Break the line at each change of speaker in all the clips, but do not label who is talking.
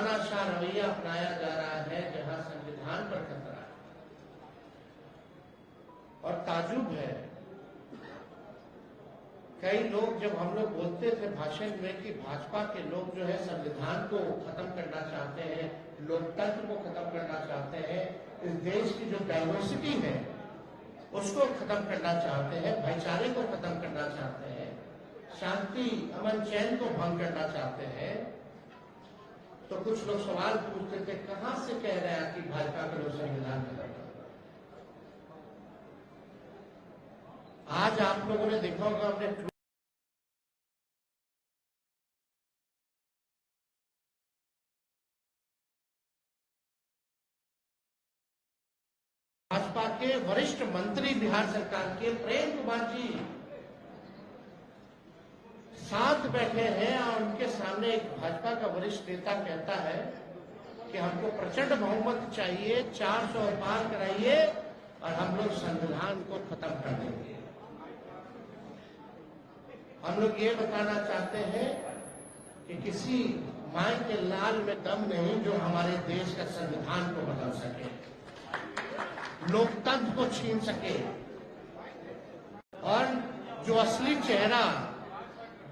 तानाशाह रवैया अपनाया जा रहा है, जहां संविधान पर खतरा है। और ताजुब है, कई लोग जब हम लोग बोलते थे भाषण में कि भाजपा के लोग जो है संविधान को खत्म करना चाहते हैं, लोकतंत्र को खत्म करना चाहते हैं, इस देश की जो डाइवर्सिटी है उसको खत्म करना चाहते हैं, भाईचारे को खत्म करना चाहते हैं, शांति अमन चैन को भंग करना चाहते हैं, तो कुछ लोग सवाल पूछते थे कहां से कह रहे हैं कि भाजपा के लोग संविधान खत्म कर। आज आप लोगों ने देखा होगा अपने भाजपा के वरिष्ठ मंत्री बिहार सरकार के प्रेम कुमार जी साथ बैठे हैं और उनके सामने एक भाजपा का वरिष्ठ नेता कहता है कि हमको प्रचंड बहुमत चाहिए, 400 पार कराइए और हम लोग संविधान को खत्म कर देंगे। हम लोग ये बताना चाहते हैं कि किसी माई के लाल में दम नहीं जो हमारे देश का संविधान को बदल सके, लोकतंत्र को छीन सके, और जो असली चेहरा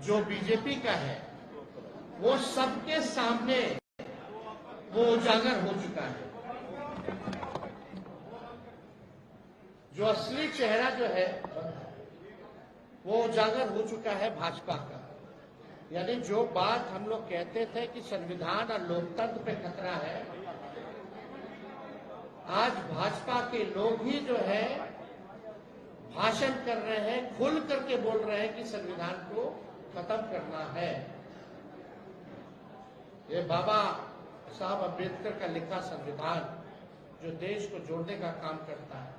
जो बीजेपी का है वो सबके सामने वो उजागर हो चुका है। जो असली चेहरा जो है वो उजागर हो चुका है भाजपा का। यानी जो बात हम लोग कहते थे कि संविधान और लोकतंत्र पे खतरा है, आज भाजपा के लोग ही जो है भाषण कर रहे हैं, खुल करके बोल रहे हैं कि संविधान को खत्म करना है। ये बाबा साहब अम्बेडकर का लिखा संविधान जो देश को जोड़ने का काम करता है,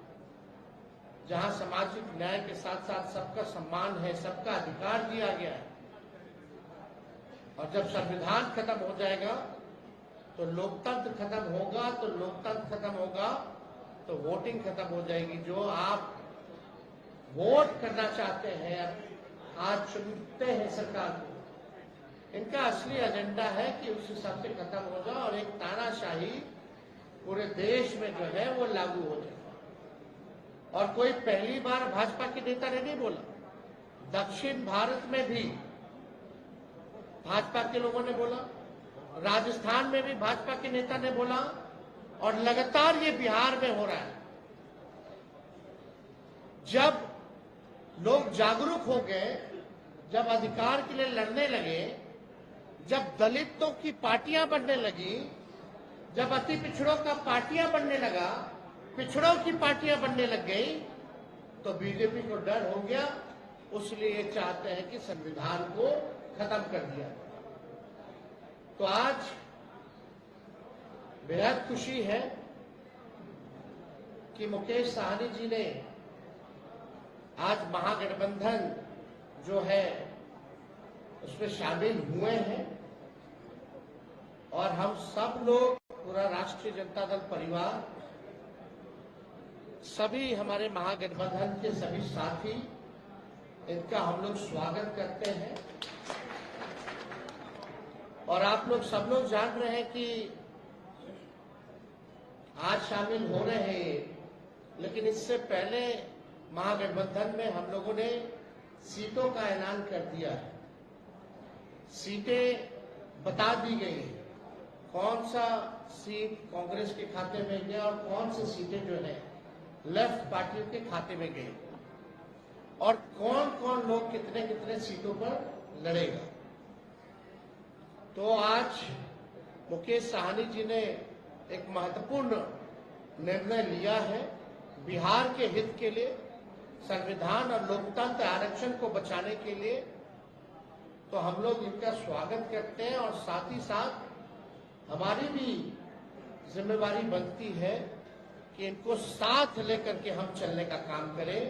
जहां सामाजिक न्याय के साथ साथ सबका सम्मान है, सबका अधिकार दिया गया है। और जब संविधान खत्म हो जाएगा तो लोकतंत्र खत्म होगा, तो लोकतंत्र खत्म होगा तो वोटिंग खत्म हो जाएगी। जो आप वोट करना चाहते हैं, आज चुनते हैं सरकार को, इनका असली एजेंडा है कि उस हिसाब से खत्म हो जाए और एक तानाशाही पूरे देश में जो है वो लागू हो जाए। और कोई पहली बार भाजपा के नेता ने नहीं बोला, दक्षिण भारत में भी भाजपा के लोगों ने बोला, राजस्थान में भी भाजपा के नेता ने बोला, और लगातार ये बिहार में हो रहा है। जब लोग जागरूक हो गए, जब अधिकार के लिए लड़ने लगे, जब दलितों की पार्टियां बनने लगी, जब अति पिछड़ों का पार्टियां बनने लगा, पिछड़ों की पार्टियां बनने लग गई, तो बीजेपी को डर हो गया। इसलिए चाहते हैं कि संविधान को खत्म कर दिया। तो आज बेहद खुशी है कि मुकेश साहनी जी ने आज महागठबंधन जो है उसमें शामिल हुए हैं, और हम सब लोग, पूरा राष्ट्रीय जनता दल परिवार, सभी हमारे महागठबंधन के सभी साथी, इनका हम लोग स्वागत करते हैं। और आप लोग सब लोग जान रहे हैं कि आज शामिल हो रहे हैं, लेकिन इससे पहले महागठबंधन में हम लोगों ने सीटों का ऐलान कर दिया है। सीटें बता दी गई हैं, कौन सा सीट कांग्रेस के खाते में गया और कौन सी सीटें जो है लेफ्ट पार्टियों के खाते में गई, और कौन कौन लोग कितने कितने सीटों पर लड़ेगा। तो आज मुकेश साहनी जी ने एक महत्वपूर्ण निर्णय लिया है बिहार के हित के लिए, संविधान और लोकतंत्र आरक्षण को बचाने के लिए। तो हम लोग इनका स्वागत करते हैं, और साथ ही साथ हमारी भी जिम्मेवारी बनती है कि इनको साथ लेकर के हम चलने का काम करें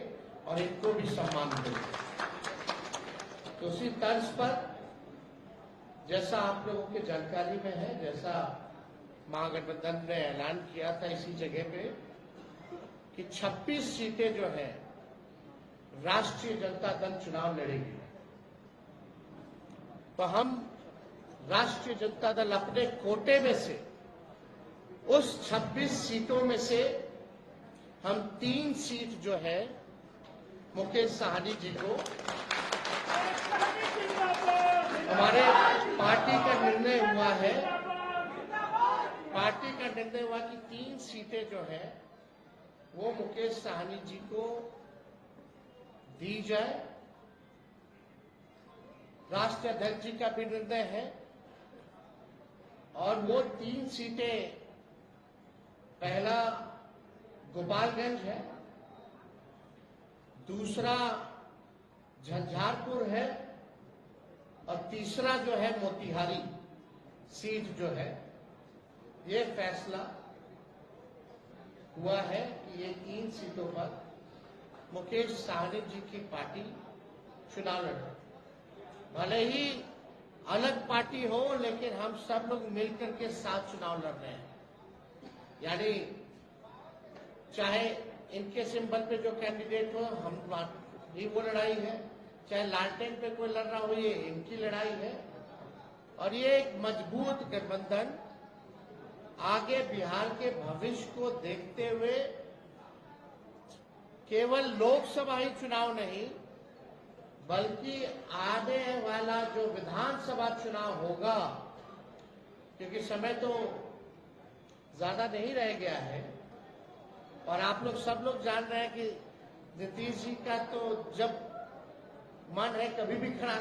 और इनको भी सम्मान दें। तो उसी तर्ज पर जैसा आप लोगों की जानकारी में है, जैसा महागठबंधन ने ऐलान किया था इसी जगह पे कि 26 सीटें जो है राष्ट्रीय जनता दल चुनाव लड़ेगी। तो हम राष्ट्रीय जनता दल अपने कोटे में से उस 26 सीटों में से हम 3 सीट जो है मुकेश साहनी जी को हमारे पार्टी का निर्णय हुआ है। पार्टी का निर्णय हुआ कि 3 सीटें जो है वो मुकेश साहनी जी को दी जाए। राष्ट्रीय अध्यक्ष जी का भी निर्णय है और वो 3 सीटें, पहला गोपालगंज है, दूसरा झंझारपुर है और तीसरा जो है मोतिहारी सीट जो है। ये फैसला हुआ है कि ये 3 सीटों पर मुकेश साहनी जी की पार्टी चुनाव लड़े। भले ही अलग पार्टी हो लेकिन हम सब लोग मिलकर के साथ चुनाव लड़ रहे हैं। यानी चाहे इनके सिंबल पे जो कैंडिडेट हो हम भी वो लड़ाई है, चाहे लालटेन पे कोई लड़ रहा हो ये इनकी लड़ाई है। और ये एक मजबूत गठबंधन आगे बिहार के भविष्य को देखते हुए केवल लोकसभा ही चुनाव नहीं बल्कि आने वाला जो विधानसभा चुनाव होगा, क्योंकि समय तो ज्यादा नहीं रह गया है और आप लोग सब लोग जान रहे हैं कि नीतीश जी का तो जब मन है कभी भी खड़ा